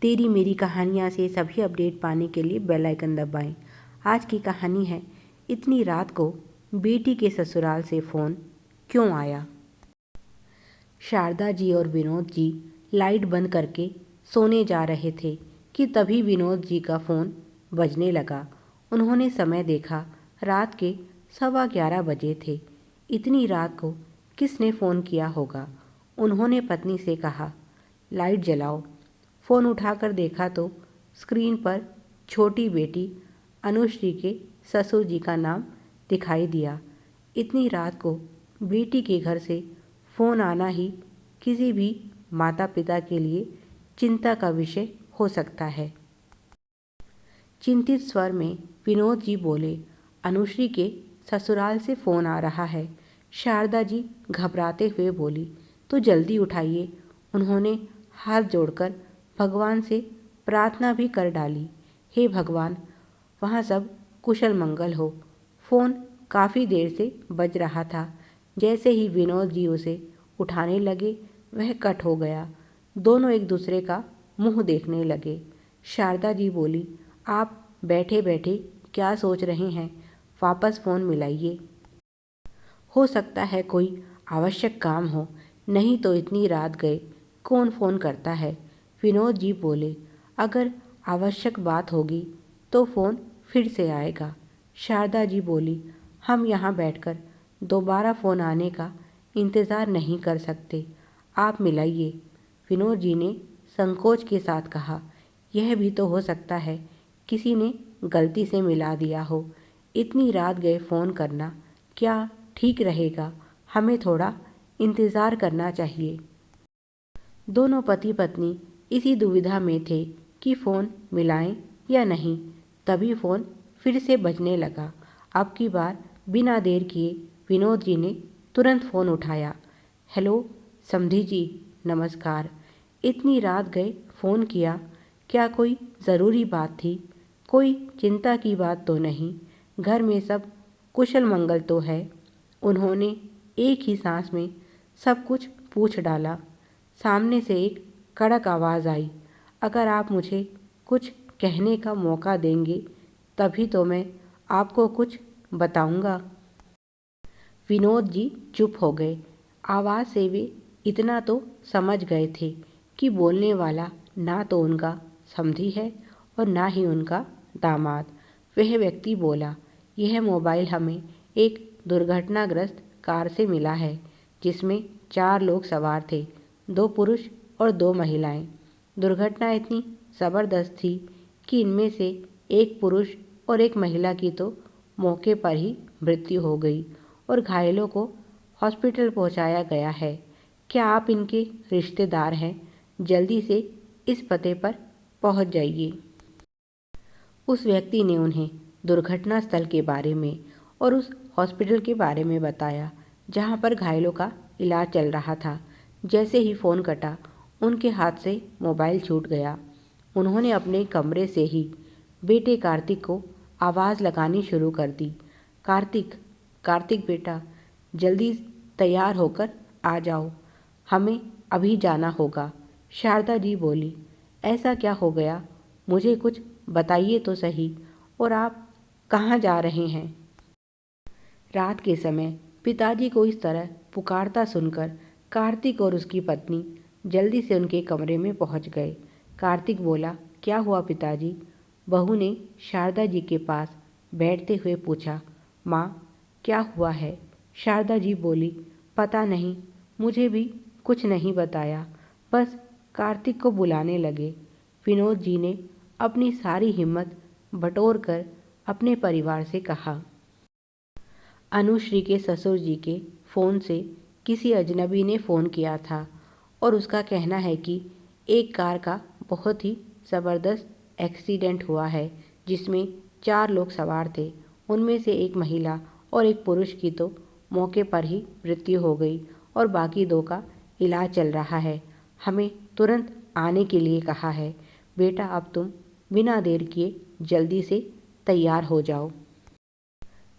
तेरी मेरी कहानियाँ से सभी अपडेट पाने के लिए बेल आइकन दबाएं। आज की कहानी है, इतनी रात को बेटी के ससुराल से फ़ोन क्यों आया। शारदा जी और विनोद जी लाइट बंद करके सोने जा रहे थे कि तभी विनोद जी का फ़ोन बजने लगा। उन्होंने समय देखा, रात के 11:15 बजे थे। इतनी रात को किसने फ़ोन किया होगा। उन्होंने पत्नी से कहा, लाइट जलाओ। फ़ोन उठाकर देखा तो स्क्रीन पर छोटी बेटी अनुश्री के ससुर जी का नाम दिखाई दिया। इतनी रात को बेटी के घर से फ़ोन आना ही किसी भी माता पिता के लिए चिंता का विषय हो सकता है। चिंतित स्वर में विनोद जी बोले, अनुश्री के ससुराल से फ़ोन आ रहा है। शारदा जी घबराते हुए बोली, तो जल्दी उठाइए। उन्होंने हाथ जोड़कर भगवान से प्रार्थना भी कर डाली, हे भगवान, वहाँ सब कुशल मंगल हो। फ़ोन काफ़ी देर से बज रहा था। जैसे ही विनोद जी उसे उठाने लगे, वह कट हो गया। दोनों एक दूसरे का मुंह देखने लगे। शारदा जी बोली, आप बैठे बैठे क्या सोच रहे हैं, वापस फ़ोन मिलाइए। हो सकता है कोई आवश्यक काम हो, नहीं तो इतनी रात गए कौन फ़ोन करता है। विनोद जी बोले, अगर आवश्यक बात होगी तो फ़ोन फिर से आएगा। शारदा जी बोली, हम यहाँ बैठकर दोबारा फ़ोन आने का इंतज़ार नहीं कर सकते, आप मिलाइए। विनोद जी ने संकोच के साथ कहा, यह भी तो हो सकता है किसी ने गलती से मिला दिया हो। इतनी रात गए फ़ोन करना क्या ठीक रहेगा, हमें थोड़ा इंतज़ार करना चाहिए। दोनों पति पत्नी इसी दुविधा में थे कि फ़ोन मिलाएं या नहीं। तभी फ़ोन फिर से बजने लगा। अब की बार बिना देर किए विनोद जी ने तुरंत फ़ोन उठाया। हेलो समधी जी, नमस्कार। इतनी रात गए फ़ोन किया, क्या कोई ज़रूरी बात थी? कोई चिंता की बात तो नहीं? घर में सब कुशल मंगल तो है? उन्होंने एक ही सांस में सब कुछ पूछ डाला। सामने से एक कड़क आवाज़ आई, अगर आप मुझे कुछ कहने का मौका देंगे तभी तो मैं आपको कुछ बताऊंगा। विनोद जी चुप हो गए। आवाज़ से वे इतना तो समझ गए थे कि बोलने वाला ना तो उनका समधी है और ना ही उनका दामाद। वह व्यक्ति बोला, यह मोबाइल हमें एक दुर्घटनाग्रस्त कार से मिला है जिसमें 4 लोग सवार थे, 2 पुरुष और 2 महिलाएं। दुर्घटना इतनी ज़बरदस्त थी कि इनमें से एक पुरुष और एक महिला की तो मौके पर ही मृत्यु हो गई और घायलों को हॉस्पिटल पहुंचाया गया है। क्या आप इनके रिश्तेदार हैं? जल्दी से इस पते पर पहुंच जाइए। उस व्यक्ति ने उन्हें दुर्घटना स्थल के बारे में और उस हॉस्पिटल के बारे में बताया जहां पर घायलों का इलाज चल रहा था। जैसे ही फ़ोन कटा, उनके हाथ से मोबाइल छूट गया। उन्होंने अपने कमरे से ही बेटे कार्तिक को आवाज़ लगानी शुरू कर दी। कार्तिक, कार्तिक बेटा, जल्दी तैयार होकर आ जाओ, हमें अभी जाना होगा। शारदा जी बोली, ऐसा क्या हो गया, मुझे कुछ बताइए तो सही, और आप कहाँ जा रहे हैं? रात के समय पिताजी को इस तरह पुकारता सुनकर कार्तिक और उसकी पत्नी जल्दी से उनके कमरे में पहुंच गए। कार्तिक बोला, क्या हुआ पिताजी? बहू ने शारदा जी के पास बैठते हुए पूछा। माँ, क्या हुआ है? शारदा जी बोली, पता नहीं, मुझे भी कुछ नहीं बताया, बस कार्तिक को बुलाने लगे। विनोद जी ने अपनी सारी हिम्मत बटोर कर अपने परिवार से कहा। अनुश्री के ससुर जी के फ़ोन से किसी अजनबी ने फ़ोन किया था और उसका कहना है कि एक कार का बहुत ही ज़बरदस्त एक्सीडेंट हुआ है जिसमें 4 लोग सवार थे। उनमें से एक महिला और एक पुरुष की तो मौके पर ही मृत्यु हो गई और बाकी 2 का इलाज चल रहा है। हमें तुरंत आने के लिए कहा है। बेटा, अब तुम बिना देर किए जल्दी से तैयार हो जाओ।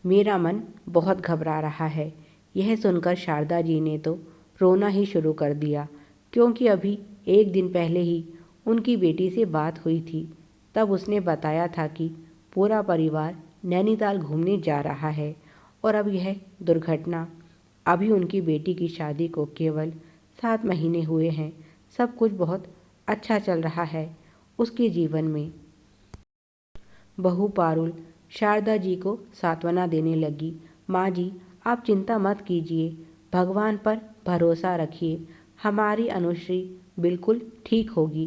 मेरा मन बहुत घबरा रहा है। यह सुनकर शारदा जी ने तो रोना ही शुरू कर दिया, क्योंकि अभी एक दिन पहले ही उनकी बेटी से बात हुई थी। तब उसने बताया था कि पूरा परिवार नैनीताल घूमने जा रहा है और अब यह दुर्घटना। अभी उनकी बेटी की शादी को केवल 7 महीने हुए हैं। सब कुछ बहुत अच्छा चल रहा है उसके जीवन में। बहू पारुल शारदा जी को सांत्वना देने लगी। माँ जी, आप चिंता मत कीजिए, भगवान पर भरोसा रखिए, हमारी अनुश्री बिल्कुल ठीक होगी।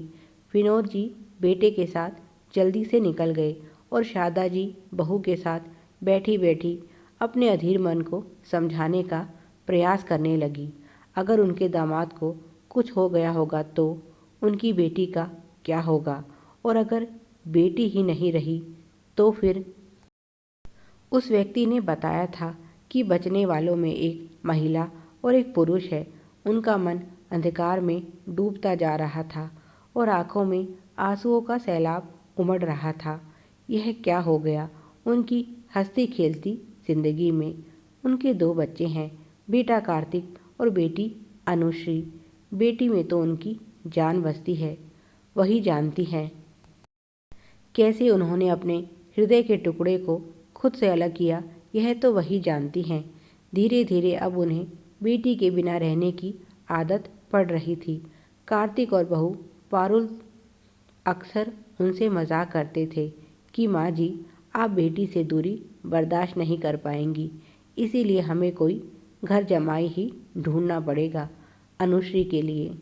विनोद जी बेटे के साथ जल्दी से निकल गए और शारदा जी बहू के साथ बैठी बैठी अपने अधीर मन को समझाने का प्रयास करने लगी। अगर उनके दामाद को कुछ हो गया होगा तो उनकी बेटी का क्या होगा, और अगर बेटी ही नहीं रही तो फिर। उस व्यक्ति ने बताया था कि बचने वालों में एक महिला और एक पुरुष है। उनका मन अंधकार में डूबता जा रहा था और आंखों में आंसुओं का सैलाब उमड़ रहा था। यह क्या हो गया उनकी हंसती खेलती जिंदगी में। उनके 2 बच्चे हैं, बेटा कार्तिक और बेटी अनुश्री। बेटी में तो उनकी जान बसती है, वही जानती है कैसे उन्होंने अपने हृदय के टुकड़े को खुद से अलग किया। यह तो वही जानती हैं। धीरे धीरे अब उन्हें बेटी के बिना रहने की आदत पड़ रही थी। कार्तिक और बहू पारुल अक्सर उनसे मजाक करते थे कि माँ जी, आप बेटी से दूरी बर्दाश्त नहीं कर पाएंगी, इसीलिए हमें कोई घर जमाई ही ढूंढना पड़ेगा अनुश्री के लिए।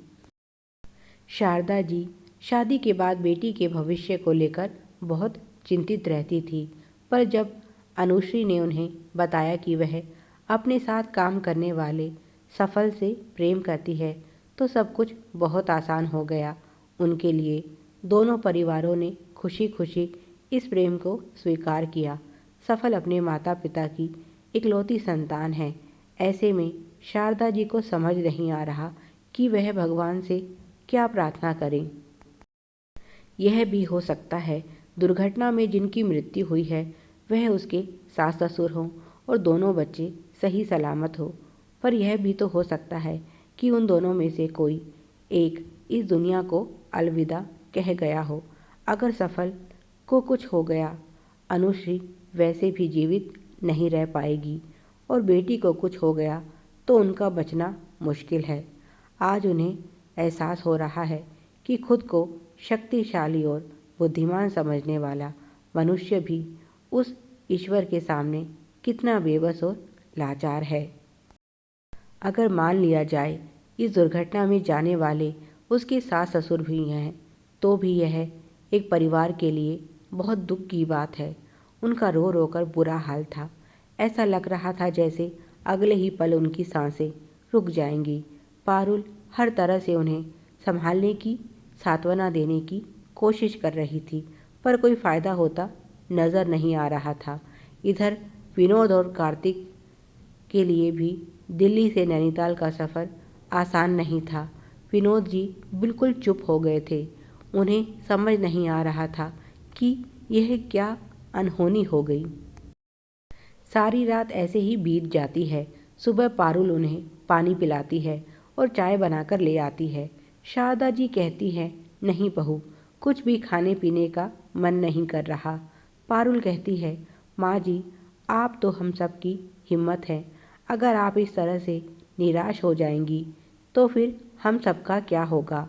शारदा जी शादी के बाद बेटी के भविष्य को लेकर बहुत चिंतित रहती थी, पर जब अनुश्री ने उन्हें बताया कि वह अपने साथ काम करने वाले सफल से प्रेम करती है तो सब कुछ बहुत आसान हो गया उनके लिए। दोनों परिवारों ने खुशी खुशी इस प्रेम को स्वीकार किया। सफल अपने माता पिता की इकलौती संतान है। ऐसे में शारदा जी को समझ नहीं आ रहा कि वह भगवान से क्या प्रार्थना करें। यह भी हो सकता है दुर्घटना में जिनकी मृत्यु हुई है वह उसके सास ससुर हों और दोनों बच्चे सही सलामत हो, पर यह भी तो हो सकता है कि उन दोनों में से कोई एक इस दुनिया को अलविदा कह गया हो। अगर सफल को कुछ हो गया, अनुश्री वैसे भी जीवित नहीं रह पाएगी, और बेटी को कुछ हो गया तो उनका बचना मुश्किल है। आज उन्हें एहसास हो रहा है कि खुद को शक्तिशाली और बुद्धिमान समझने वाला मनुष्य भी उस ईश्वर के सामने कितना बेबस और लाचार है। अगर मान लिया जाए इस दुर्घटना में जाने वाले उसके सास ससुर भी हैं, तो भी यह एक परिवार के लिए बहुत दुख की बात है। उनका रो रो कर बुरा हाल था। ऐसा लग रहा था जैसे अगले ही पल उनकी सांसें रुक जाएंगी। पारुल हर तरह से उन्हें संभालने की, सांत्वना देने की कोशिश कर रही थी, पर कोई फ़ायदा होता नज़र नहीं आ रहा था। इधर विनोद और कार्तिक के लिए भी दिल्ली से नैनीताल का सफ़र आसान नहीं था। विनोद जी बिल्कुल चुप हो गए थे। उन्हें समझ नहीं आ रहा था कि यह क्या अनहोनी हो गई। सारी रात ऐसे ही बीत जाती है। सुबह पारुल उन्हें पानी पिलाती है और चाय बनाकर ले आती है। शारदा जी कहती है, नहीं बहू, कुछ भी खाने पीने का मन नहीं कर रहा। पारुल कहती है, माँ जी, आप तो हम सब की हिम्मत है। अगर आप इस तरह से निराश हो जाएंगी तो फिर हम सबका क्या होगा।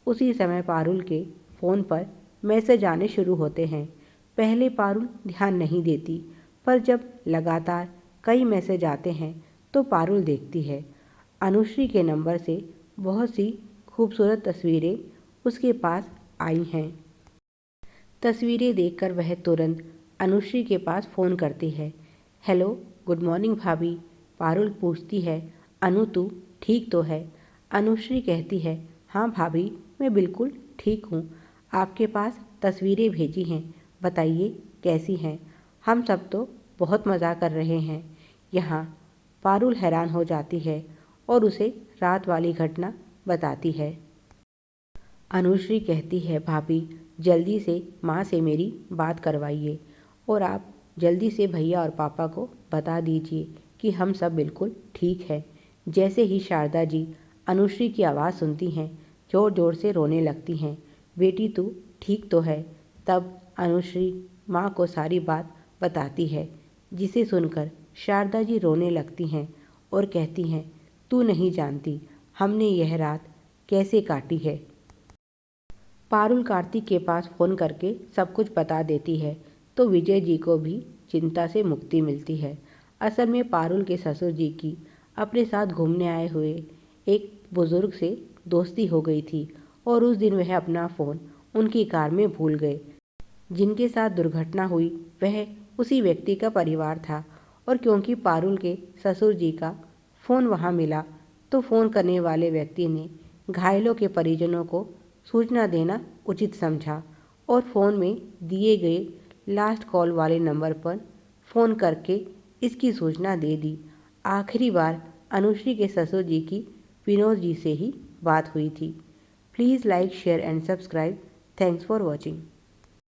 उसी समय पारुल के फ़ोन पर मैसेज आने शुरू होते हैं। पहले पारुल ध्यान नहीं देती, पर जब लगातार कई मैसेज आते हैं तो पारुल देखती है। अनुश्री के नंबर से बहुत सी खूबसूरत तस्वीरें उसके पास आई हैं। तस्वीरें देखकर वह तुरंत अनुश्री के पास फ़ोन करती है। हेलो, गुड मॉर्निंग भाभी, पारुल पूछती है। अनु, तू ठीक तो है? अनुश्री कहती है, हाँ भाभी, मैं बिल्कुल ठीक हूँ। आपके पास तस्वीरें भेजी हैं, बताइए कैसी हैं? हम सब तो बहुत मज़ा कर रहे हैं यहाँ। पारुल हैरान हो जाती है और उसे रात वाली घटना बताती है। अनुश्री कहती है, भाभी, जल्दी से माँ से मेरी बात करवाइए और आप जल्दी से भैया और पापा को बता दीजिए कि हम सब बिल्कुल ठीक है। जैसे ही शारदा जी अनुश्री की आवाज़ सुनती हैं, ज़ोर ज़ोर से रोने लगती हैं। बेटी तू ठीक तो है। तब अनुश्री माँ को सारी बात बताती है, जिसे सुनकर शारदा जी रोने लगती हैं और कहती हैं, तू नहीं जानती हमने यह रात कैसे काटी है। पारुल कार्तिक के पास फ़ोन करके सब कुछ बता देती है तो विजय जी को भी चिंता से मुक्ति मिलती है। असल में पारुल के ससुर जी की अपने साथ घूमने आए हुए एक बुज़ुर्ग से दोस्ती हो गई थी और उस दिन वह अपना फ़ोन उनकी कार में भूल गए। जिनके साथ दुर्घटना हुई वह उसी व्यक्ति का परिवार था और क्योंकि पारुल के ससुर जी का फ़ोन वहाँ मिला तो फ़ोन करने वाले व्यक्ति ने घायलों के परिजनों को सूचना देना उचित समझा और फ़ोन में दिए गए लास्ट कॉल वाले नंबर पर फ़ोन करके इसकी सूचना दे दी। आखिरी बार अनुश्री के ससुर जी की विनोद जी से ही बात हुई थी। Please like share and subscribe. Thanks for watching.